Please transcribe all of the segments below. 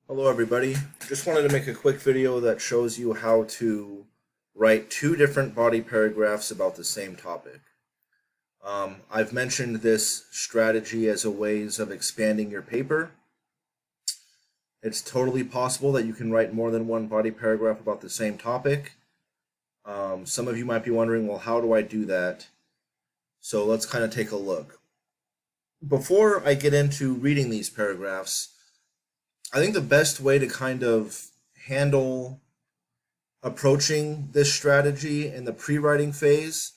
Hello everybody. Just wanted to make a quick video that shows you how to write two different body paragraphs about the same topic. I've mentioned this strategy as a ways of expanding your paper. It's totally possible that you can write more than one body paragraph about the same topic. Some of you might be wondering, well, how do I do that? So let's kind of take a look. Before I get into reading these paragraphs, I think the best way to kind of handle approaching this strategy in the pre-writing phase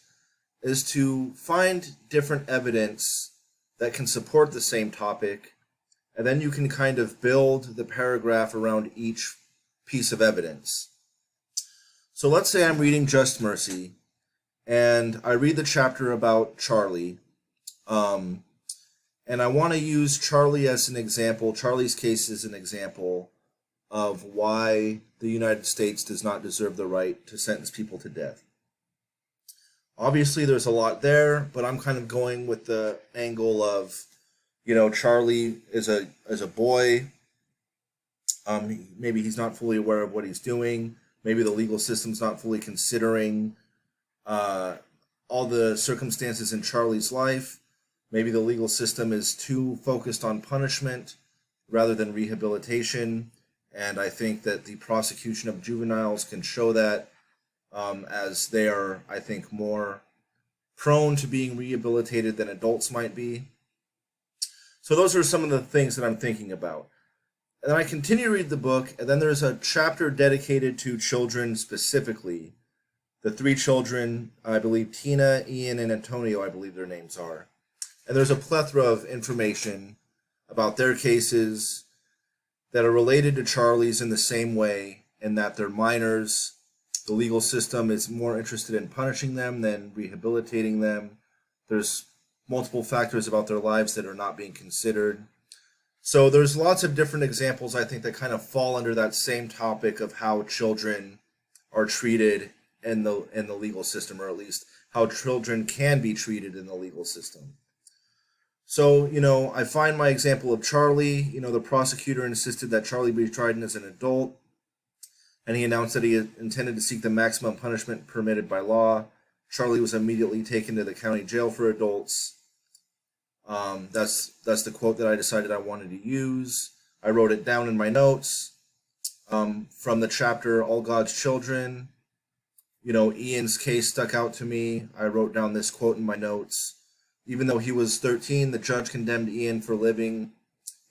is to find different evidence that can support the same topic, and then you can kind of build the paragraph around each piece of evidence. So let's say I'm reading Just Mercy, and I read the chapter about Charlie. And I want to use Charlie as an example, Charlie's case as an example of why the United States does not deserve the right to sentence people to death. Obviously, there's a lot there, but I'm kind of going with the angle of, Charlie is a boy. Maybe he's not fully aware of what he's doing. Maybe the legal system's not fully considering all the circumstances in Charlie's life. Maybe the legal system is too focused on punishment rather than rehabilitation, and I think that the prosecution of juveniles can show that, as they are, I think, more prone to being rehabilitated than adults might be. So those are some of the things that I'm thinking about. And then I continue to read the book, and then there's a chapter dedicated to children specifically. The three children, I believe Tina, Ian, and Antonio, I believe their names are. And there's a plethora of information about their cases that are related to Charlie's in the same way, in that they're minors. The legal system is more interested in punishing them than rehabilitating them. There's multiple factors about their lives that are not being considered. So there's lots of different examples, I think, that kind of fall under that same topic of how children are treated in the legal system, or at least how children can be treated in the legal system. So, I find my example of Charlie. The prosecutor insisted that Charlie be tried as an adult, and he announced that he intended to seek the maximum punishment permitted by law. Charlie was immediately taken to the county jail for adults. That's the quote that I decided I wanted to use. I wrote it down in my notes from the chapter All God's Children. Ian's case stuck out to me. I wrote down this quote in my notes. Even though he was 13, the judge condemned Ian for living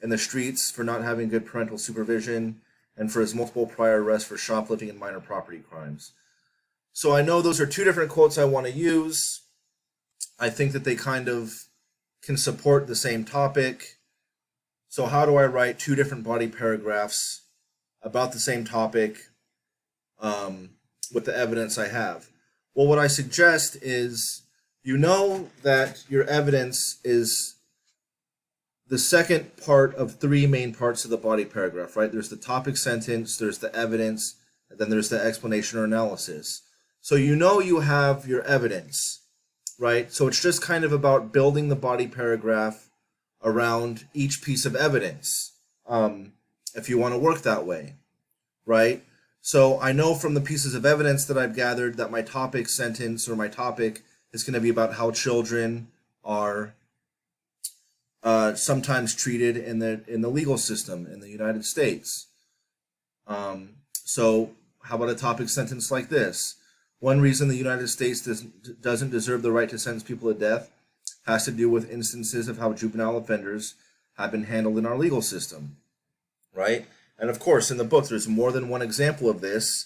in the streets, for not having good parental supervision, and for his multiple prior arrests for shoplifting and minor property crimes. So I know those are two different quotes I want to use. I think that they kind of can support the same topic. So how do I write two different body paragraphs about the same topic with the evidence I have? Well, what I suggest is, that your evidence is the second part of three main parts of the body paragraph, right? There's the topic sentence, there's the evidence, and then there's the explanation or analysis. So you have your evidence, right? So it's just kind of about building the body paragraph around each piece of evidence, if you want to work that way, right? So I know from the pieces of evidence that I've gathered that my topic sentence or my topic is going to be about how children are sometimes treated in the legal system in the United States. So how about a topic sentence like this? One reason the United States doesn't deserve the right to sentence people to death has to do with instances of how juvenile offenders have been handled in our legal system, right? And of course, in the book, there's more than one example of this.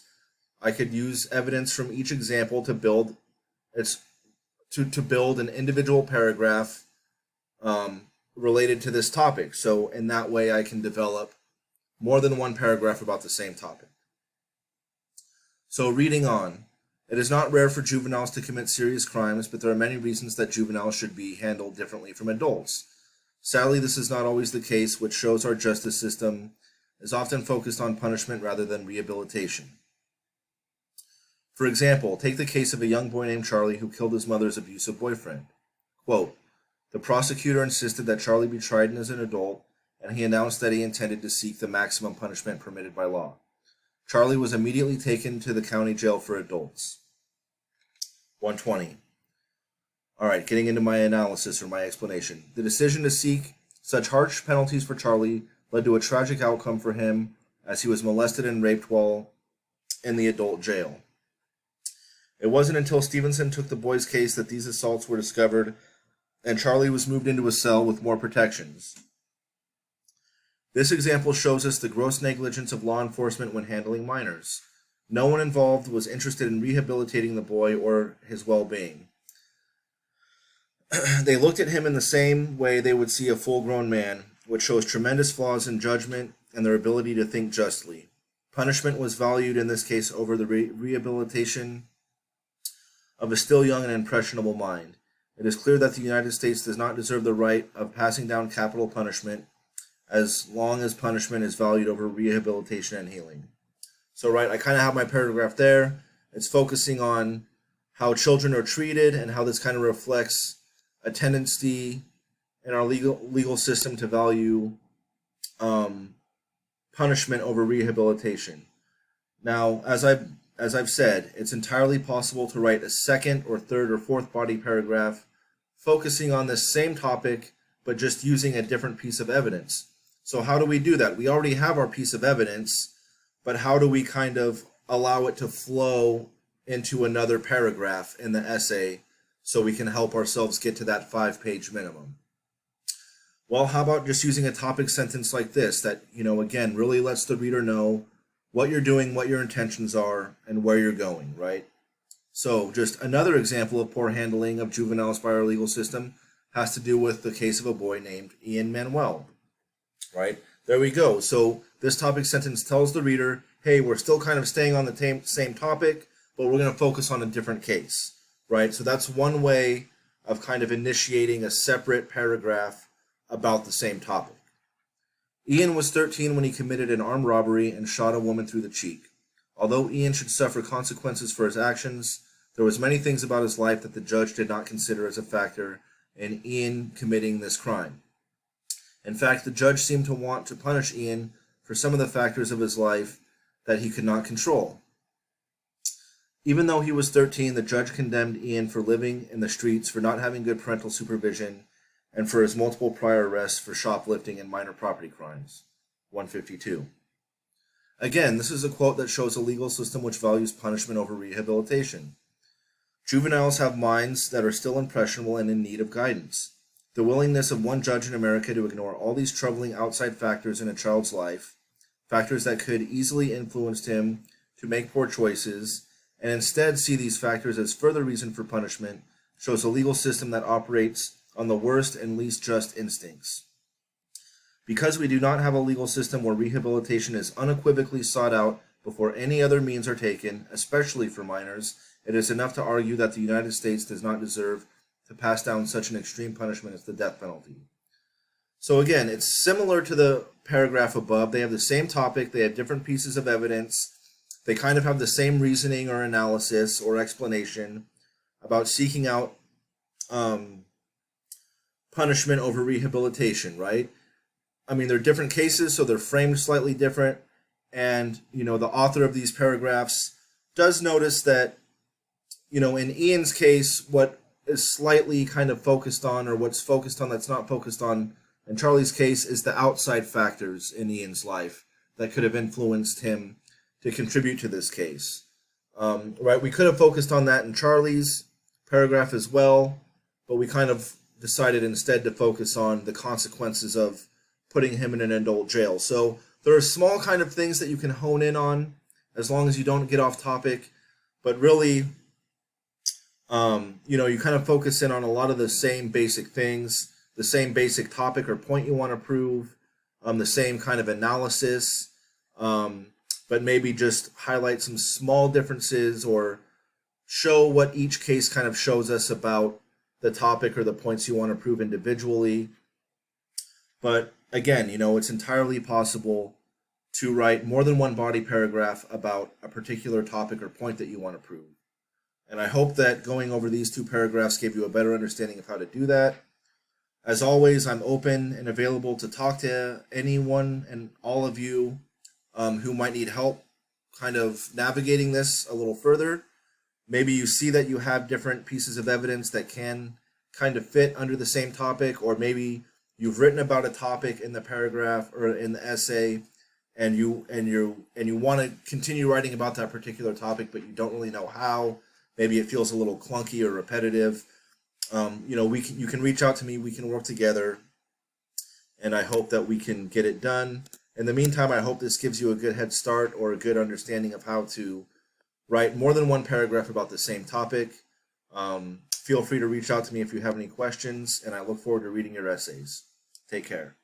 I could use evidence from each example to build build an individual paragraph related to this topic. So in that way, I can develop more than one paragraph about the same topic. So reading on, it is not rare for juveniles to commit serious crimes, but there are many reasons that juveniles should be handled differently from adults. Sadly, this is not always the case, which shows our justice system is often focused on punishment rather than rehabilitation. For example, take the case of a young boy named Charlie who killed his mother's abusive boyfriend. Quote, the prosecutor insisted that Charlie be tried as an adult and he announced that he intended to seek the maximum punishment permitted by law. Charlie was immediately taken to the county jail for adults. 120. All right, getting into my analysis or my explanation. The decision to seek such harsh penalties for Charlie led to a tragic outcome for him, as he was molested and raped while in the adult jail. It wasn't until Stevenson took the boy's case that these assaults were discovered, and Charlie was moved into a cell with more protections. This example shows us the gross negligence of law enforcement when handling minors. No one involved was interested in rehabilitating the boy or his well-being. They looked at him in the same way they would see a full-grown man, which shows tremendous flaws in judgment and their ability to think justly. Punishment was valued in this case over the rehabilitation of a still young and impressionable mind. It is clear that the United States does not deserve the right of passing down capital punishment as long as punishment is valued over rehabilitation and healing. So, right, I kind of have my paragraph there. It's focusing on how children are treated and how this kind of reflects a tendency in our legal system to value punishment over rehabilitation. Now, as I've said, it's entirely possible to write a second or third or fourth body paragraph focusing on this same topic, but just using a different piece of evidence. So how do we do that? We already have our piece of evidence, but how do we kind of allow it to flow into another paragraph in the essay so we can help ourselves get to that 5-page minimum? Well, how about just using a topic sentence like this that, again, really lets the reader know what you're doing, what your intentions are, and where you're going, right? So just another example of poor handling of juveniles by our legal system has to do with the case of a boy named Ian Manuel, right? There we go. So this topic sentence tells the reader, hey, we're still kind of staying on the same topic, but we're going to focus on a different case, right? So that's one way of kind of initiating a separate paragraph about the same topic. Ian was 13 when he committed an armed robbery and shot a woman through the cheek. Although Ian should suffer consequences for his actions, there was many things about his life that the judge did not consider as a factor in Ian committing this crime. In fact, the judge seemed to want to punish Ian for some of the factors of his life that he could not control. Even though he was 13, the judge condemned Ian for living in the streets, for not having good parental supervision, and for his multiple prior arrests for shoplifting and minor property crimes. 152. Again, this is a quote that shows a legal system which values punishment over rehabilitation. Juveniles have minds that are still impressionable and in need of guidance. The willingness of one judge in America to ignore all these troubling outside factors in a child's life, factors that could easily influence him to make poor choices, and instead see these factors as further reason for punishment, shows a legal system that operates on the worst and least just instincts. Because we do not have a legal system where rehabilitation is unequivocally sought out before any other means are taken, especially for minors, it is enough to argue that the United States does not deserve to pass down such an extreme punishment as the death penalty. So again, it's similar to the paragraph above. They have the same topic, they have different pieces of evidence, they kind of have the same reasoning or analysis or explanation about seeking out punishment over rehabilitation, right? I mean, they're different cases, so they're framed slightly different. And, the author of these paragraphs does notice that, in Ian's case, what is slightly kind of focused on, or what's focused on that's not focused on in Charlie's case, is the outside factors in Ian's life that could have influenced him to contribute to this case. Right? We could have focused on that in Charlie's paragraph as well, but we kind of decided instead to focus on the consequences of putting him in an adult jail. So there are small kind of things that you can hone in on as long as you don't get off topic, but really, you kind of focus in on a lot of the same basic things, the same basic topic or point you want to prove, the same kind of analysis, but maybe just highlight some small differences or show what each case kind of shows us about the topic or the points you want to prove individually. But again, it's entirely possible to write more than one body paragraph about a particular topic or point that you want to prove. And I hope that going over these two paragraphs gave you a better understanding of how to do that. As always, I'm open and available to talk to anyone and all of you who might need help kind of navigating this a little further. Maybe you see that you have different pieces of evidence that can kind of fit under the same topic, or maybe you've written about a topic in the paragraph or in the essay, and you want to continue writing about that particular topic, but you don't really know how. Maybe it feels a little clunky or repetitive. You can reach out to me. We can work together, and I hope that we can get it done. In the meantime, I hope this gives you a good head start or a good understanding of how to write more than one paragraph about the same topic. Feel free to reach out to me if you have any questions, and I look forward to reading your essays. Take care.